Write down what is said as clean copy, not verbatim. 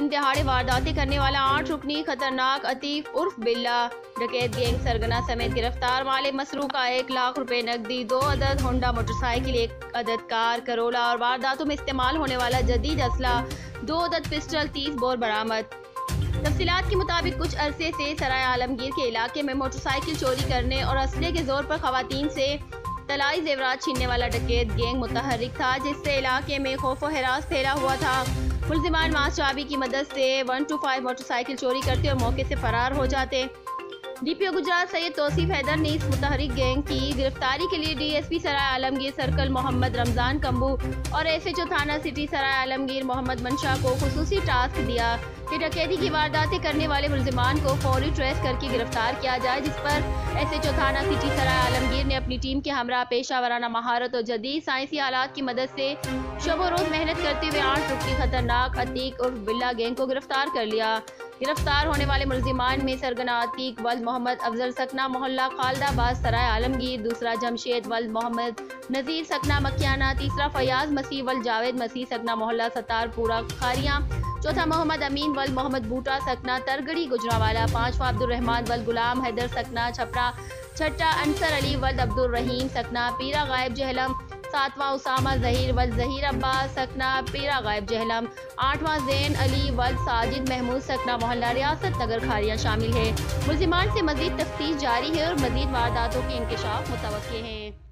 दिन दहाड़े वारदातें करने वाला 8 रुकनी खतरनाक अतीफ उर्फ बिल्ला डकैत गैंग सरगना समेत गिरफ्तार। माले मसरूक का 1 लाख रुपए नकदी, 2 अदद होंडा मोटरसाइकिल, 1 अदद कार करोला और वारदातों में इस्तेमाल होने वाला जदीद असला 2 अदद पिस्टल 30 बोर बरामद। तफसीलात के मुताबिक कुछ अरसे से सराय आलमगीर के इलाके में मोटरसाइकिल चोरी करने और असले के जोर पर खवातीन से तलाई जेवरात छीनने वाला डकैत गैंग मुतहर्रिक था, जिससे इलाके में खौफ व हिरास फैला हुआ था। मुल्जिमान मास चाबी की मदद से 125 मोटरसाइकिल चोरी करते और मौके से फरार हो जाते। डीपीओ गुजरात सैयद तौसीफ हैदर ने इस मुतहर्रिक गैंग की गिरफ्तारी के लिए डीएसपी सराय आलमगीर सर्कल मोहम्मद रमजान कम्बू और एसएचओ थाना सिटी सराय आलमगीर मोहम्मद मंशा को खुसूसी टास्क दिया कि डकैती की वारदातें करने वाले मुल्जिमान को फौरी ट्रेस करके गिरफ्तार किया जाए, जिस पर एसएचओ थाना सिटी सराय आलमगीर ने अपनी टीम के हमरा पेशा वराना महारत और जदीद साइंसी आलात की मदद से शब रोज मेहनत करते हुए 8 रुकनी खतरनाक अतीक उर्फ बिल्ला गैंग को गिरफ्तार कर लिया। गिरफ्तार होने वाले मुल्जिमान में सरगना अतीक वल्द मोहम्मद अफजल सकना मोहल्ला खालदाबाद सराय आलमगीर, दूसरा जमशेद वल्द मोहम्मद नजीर सकना मकियाना, तीसरा फयाज मसीह वल्द जावेद मसीह सकना मोहल्ला सतारपुरा खारियां, चौथा मोहम्मद अमीन वल्द मोहम्मद बूटा सकना तरगड़ी गुजरावाला, पांचवा अब्दुल रहमान वल्द गुलाम हैदर सकना छपरा, छठा अंसर अली वल्द अब्दुल रहीम सकना पीरा गायब जहलम, सातवां उसामा जहीर वल्द जहीर अब्बास सकना पीरा गायब जहलम, आठवां जैन अली वल्द साजिद महमूद सकना मोहल्ला रियासत नगर खारियां शामिल है। मुल्जिमान से मजीद तफ्तीश जारी है और मजीद वारदातों के इंकशाफ मुतवक्के हैं।